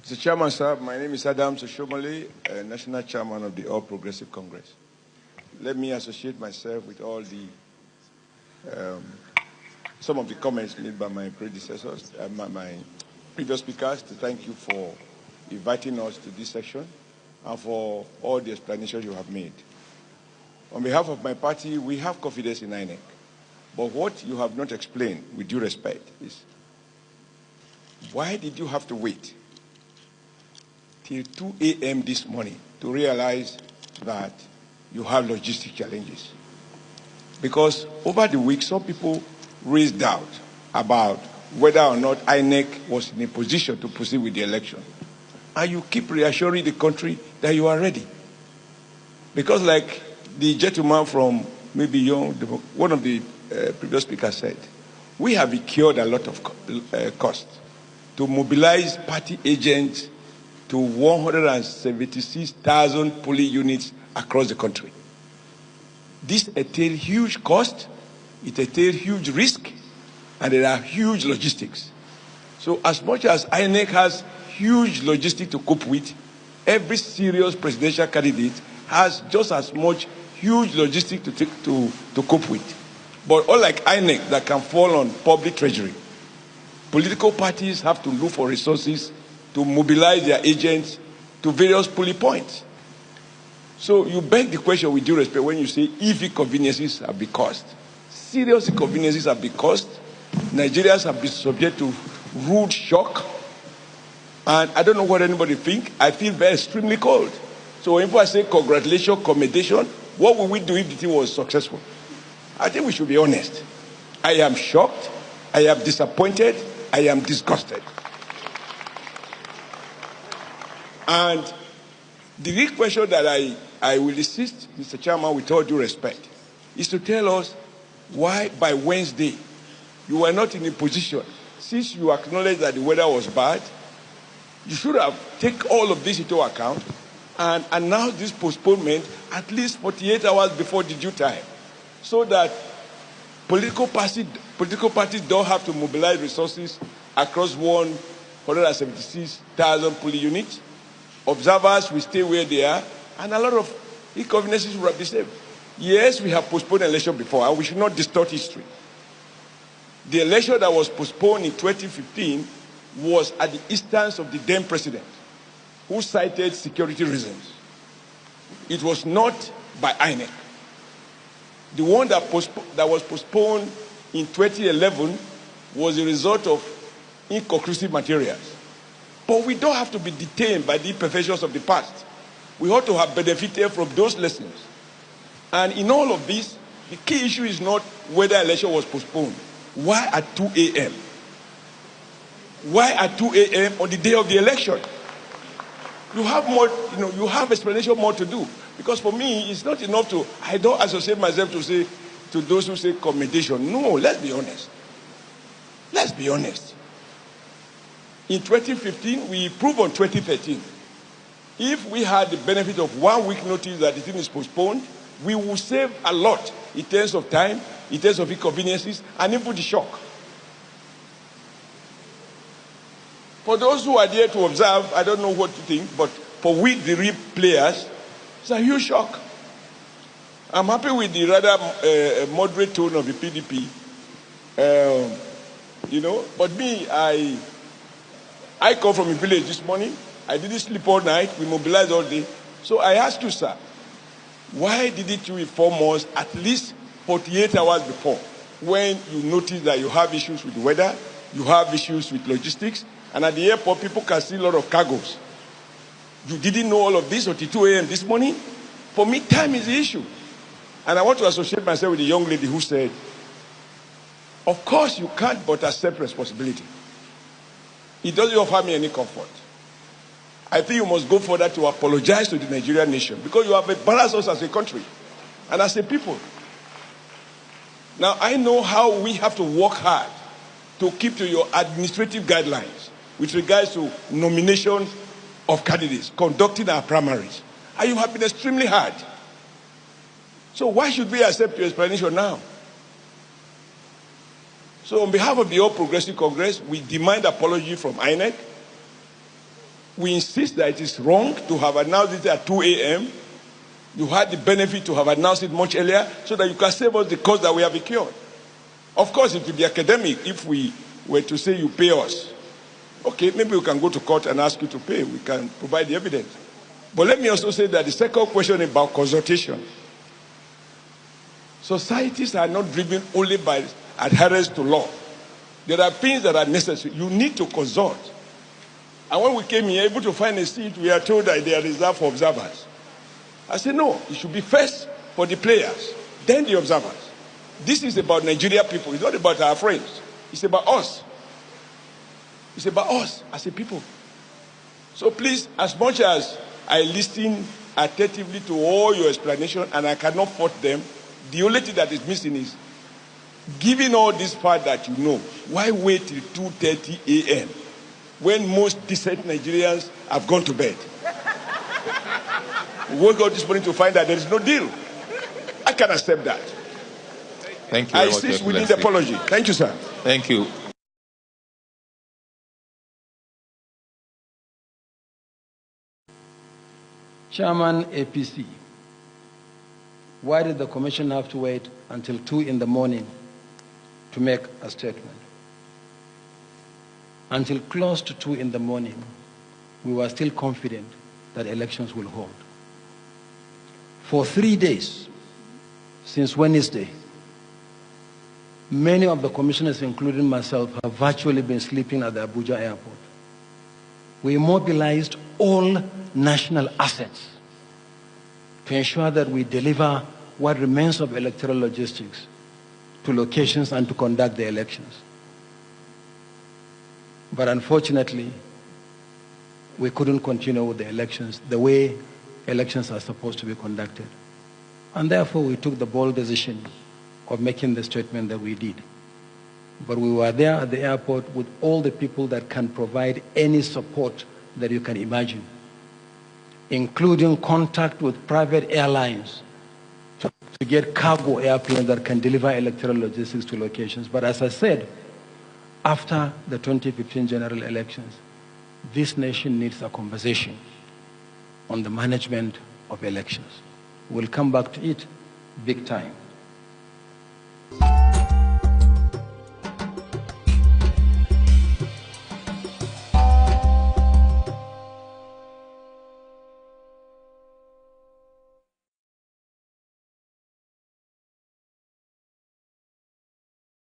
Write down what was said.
Mr. Chairman, sir, my name is Oshiomhole, National Chairman of the All Progressive Congress. Let me associate myself with all the some of the comments made by my predecessors, my previous speakers, to thank you for inviting us to this session and for all the explanations you have made. On behalf of my party, we have confidence in INEC. But what you have not explained, with due respect, is why did you have to wait till 2 a.m. this morning to realize that you have logistic challenges? Because over the week, some people raised doubt about whether or not INEC was in a position to proceed with the election. And you keep reassuring the country that you are ready. Because like the gentleman from maybe one of the previous speakers said, we have incurred a lot of cost to mobilize party agents to 176,000 polling units across the country. This entails huge cost, it entails huge risk, and there are huge logistics. So as much as INEC has huge logistics to cope with, every serious presidential candidate has just as much huge logistics to cope with. But unlike INEC that can fall on public treasury, political parties have to look for resources to mobilize their agents to various polling points. So you beg the question with due respect when you say if inconveniences have been caused. Serious inconveniences have been caused. Nigerians have been subject to rude shock. And I don't know what anybody think. I feel very extremely cold. So when I say congratulations, commendation, what will we do if the thing was successful? I think we should be honest. I am shocked. I am disappointed. I am disgusted. And the real question that I will insist, Mr. Chairman, with all due respect, is to tell us why by Wednesday you were not in a position, since you acknowledged that the weather was bad, you should have taken all of this into account and announced this postponement at least 48 hours before the due time, so that political parties don't have to mobilize resources across 176,000 polling units. Observers will stay where they are, and a lot of inconveniences will be saved. Yes, we have postponed an election before, and we should not distort history. The election that was postponed in 2015 was at the instance of the then president, who cited security reasons. It was not by INEC. The one that was postponed in 2011 was a result of inconclusive materials. But we don't have to be detained by the imperfections of the past. We ought to have benefited from those lessons. And in all of this, the key issue is not whether election was postponed. Why at 2 a.m.? Why at 2 a.m. on the day of the election? You have more, you have explanation more to do. Because for me, it's not enough I don't associate myself to those who say commendation. No, let's be honest. Let's be honest. In 2015, we improved on 2013. If we had the benefit of 1 week notice that the thing is postponed, we will save a lot in terms of time, in terms of inconveniences, and even the shock. For those who are there to observe, I don't know what to think, but for we, the real players, it's a huge shock. I'm happy with the rather moderate tone of the PDP. But me, I come from a village this morning. I didn't sleep all night. We mobilized all day. So I ask you, sir, why didn't you inform us at least 48 hours before, when you notice that you have issues with the weather, you have issues with logistics, and at the airport, people can see a lot of cargoes? You didn't know all of this until 2 a.m. this morning? For me, time is the issue. And I want to associate myself with the young lady who said, of course you can't but accept responsibility. It doesn't offer me any comfort. I think you must go further to apologize to the Nigerian nation, because you have embarrassed us as a country and as a people. Now, I know how we have to work hard to keep to your administrative guidelines with regards to nomination of candidates, conducting our primaries. And you have been extremely hard. So why should we accept your explanation now? So on behalf of the All Progressive Congress, we demand apology from INEC. We insist that it is wrong to have announced it at 2 a.m. You had the benefit to have announced it much earlier so that you can save us the cost that we have incurred. Of course, it would be academic if we were to say you pay us. Okay, maybe we can go to court and ask you to pay. We can provide the evidence. But let me also say that the second question about consultation. Societies are not driven only by adherence to law. There are things that are necessary. You need to consult. And when we came here, able to find a seat, we are told that they are reserved for observers. I said, no, it should be first for the players, then the observers. This is about Nigeria people. It's not about our friends. It's about us. It's about us as a people. So please, as much as I listen attentively to all your explanations and I cannot fault them, the only thing that is missing is, given all this part that you know, why wait till 2:30 a.m. when most decent Nigerians have gone to bed? We woke up this morning to find that there is no deal. I can accept that. Thank you. I insist we need apology. Thank you, sir. Thank you. Chairman APC, why did the commission have to wait until 2 in the morning to make a statement? Until close to 2 in the morning, we were still confident that elections will hold. For 3 days, since Wednesday, many of the commissioners, including myself, have virtually been sleeping at the Abuja airport. We mobilized all national assets to ensure that we deliver what remains of electoral logistics to locations and to conduct the elections. But unfortunately, we couldn't continue with the elections the way elections are supposed to be conducted. And therefore, we took the bold decision of making the statement that we did. But we were there at the airport with all the people that can provide any support that you can imagine, including contact with private airlines to get cargo airplanes that can deliver electoral logistics to locations. But as I said, after the 2015 general elections, this nation needs a conversation on the management of elections. We'll come back to it big time.